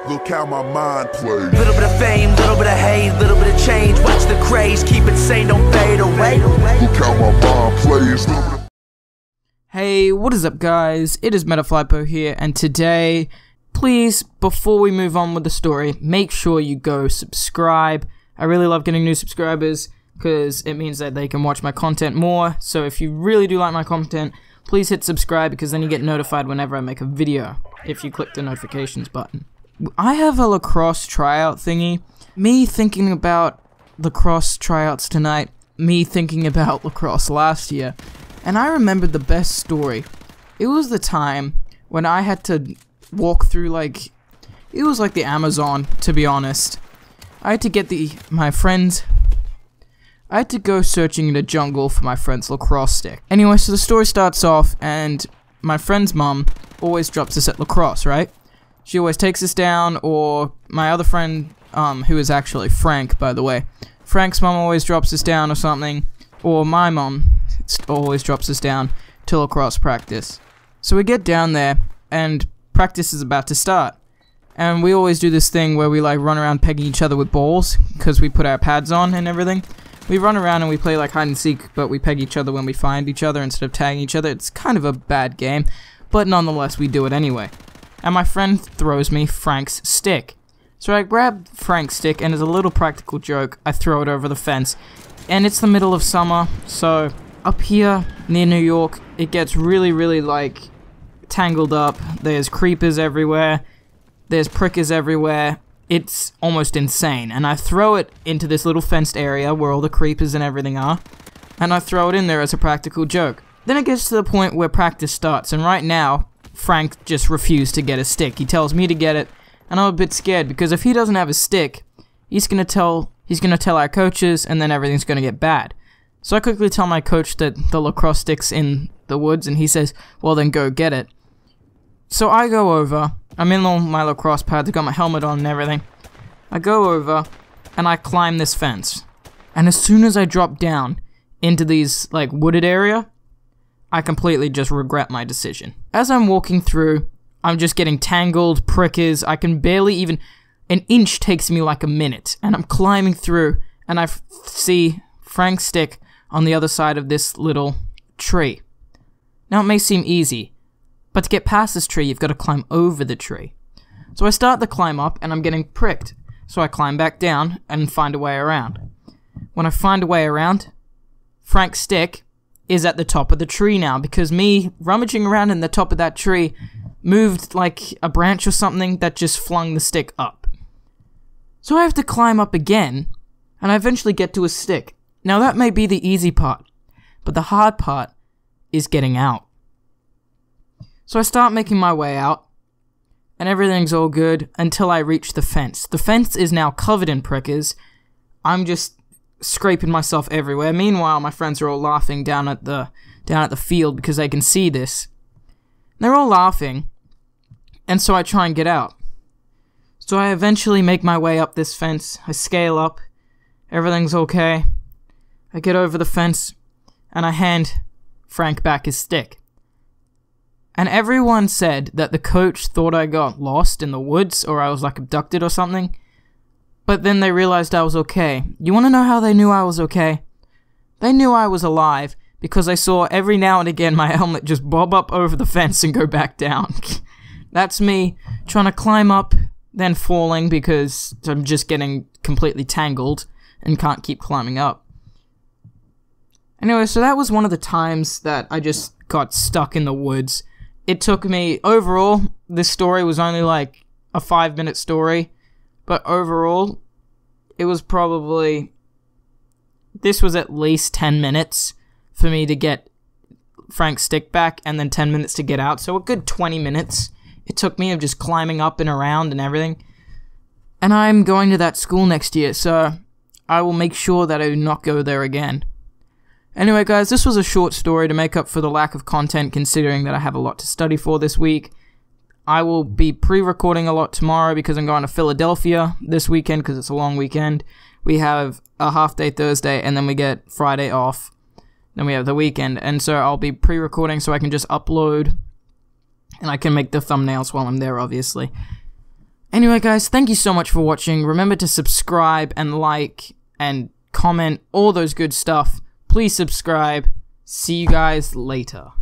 Look how my mind plays. Little bit of fame, little bit of hate, little bit of change. Watch the craze, keep it sane, don't fade away. Look how my mind plays. Hey, what is up guys? It is MetaFlypo here, and today, please, before we move on with the story, make sure you go subscribe. I really love getting new subscribers, because it means that they can watch my content more. So if you really do like my content, please hit subscribe, because then you get notified whenever I make a video, if you click the notifications button. I have a lacrosse tryout thingy. Me thinking about lacrosse tryouts tonight, me thinking about lacrosse last year, and I remembered the best story. It was the time when I had to walk through, like, it was like the Amazon, to be honest. I had to get I had to go searching in the jungle for my friend's lacrosse stick. Anyway, so the story starts off, and my friend's mum always drops us at lacrosse, right? She always takes us down, or my other friend, who is actually Frank, by the way. Frank's mum always drops us down or something, or my mum always drops us down to lacrosse practice. So we get down there, and practice is about to start. And we always do this thing where we like run around pegging each other with balls, because we put our pads on and everything. We run around and we play like hide and seek, but we peg each other when we find each other instead of tagging each other. It's kind of a bad game, but nonetheless we do it anyway. And my friend throws me Frank's stick. So I grab Frank's stick, and as a little practical joke, I throw it over the fence. And it's the middle of summer, so up here near New York, it gets really like tangled up. There's creepers everywhere. There's prickers everywhere. It's almost insane. And I throw it into this little fenced area where all the creepers and everything are. And I throw it in there as a practical joke. Then it gets to the point where practice starts, and right now, Frank just refused to get a stick. He tells me to get it, and I'm a bit scared, because if he doesn't have a stick, he's gonna tell our coaches, and then everything's gonna get bad. So I quickly tell my coach that the lacrosse stick's in the woods, and he says, well then go get it. So I go over, I'm in all my lacrosse pads, I got my helmet on and everything. I go over, and I climb this fence. And as soon as I drop down into these, like, wooded area, I completely just regret my decision. As I'm walking through, I'm just getting tangled, prickers, I can barely even, an inch takes me like a minute, and I'm climbing through, and I see Frank's stick on the other side of this little tree. Now it may seem easy, but to get past this tree, you've got to climb over the tree. So I start the climb up, and I'm getting pricked, so I climb back down, and find a way around. When I find a way around, Frank's stick is at the top of the tree now, because me rummaging around in the top of that tree moved like a branch or something that just flung the stick up. So I have to climb up again, and I eventually get to a stick. Now that may be the easy part, but the hard part is getting out. So I start making my way out, and everything's all good until I reach the fence. The fence is now covered in prickers. I'm just scraping myself everywhere. Meanwhile, my friends are all laughing down at the field because they can see this. They're all laughing, and so I try and get out. So I eventually make my way up this fence. I scale up. Everything's okay. I get over the fence, and I hand Frank back his stick. And everyone said that the coach thought I got lost in the woods, or I was like abducted or something. But then they realized I was okay. You want to know how they knew I was okay? They knew I was alive because I saw every now and again my helmet just bob up over the fence and go back down. That's me trying to climb up, then falling because I'm just getting completely tangled and can't keep climbing up. Anyway, so that was one of the times that I just got stuck in the woods. It took me, overall, this story was only like a 5-minute story. But overall, it was probably, this was at least 10 minutes for me to get Frank's stick back, and then 10 minutes to get out, so a good 20 minutes it took me of just climbing up and around and everything. And I'm going to that school next year, so I will make sure that I do not go there again. Anyway guys, this was a short story to make up for the lack of content, considering that I have a lot to study for this week. I will be pre-recording a lot tomorrow because I'm going to Philadelphia this weekend because it's a long weekend. We have a half-day Thursday, and then we get Friday off. Then we have the weekend, and so I'll be pre-recording so I can just upload, and I can make the thumbnails while I'm there, obviously. Anyway, guys, thank you so much for watching. Remember to subscribe and like and comment, all those good stuff. Please subscribe. See you guys later.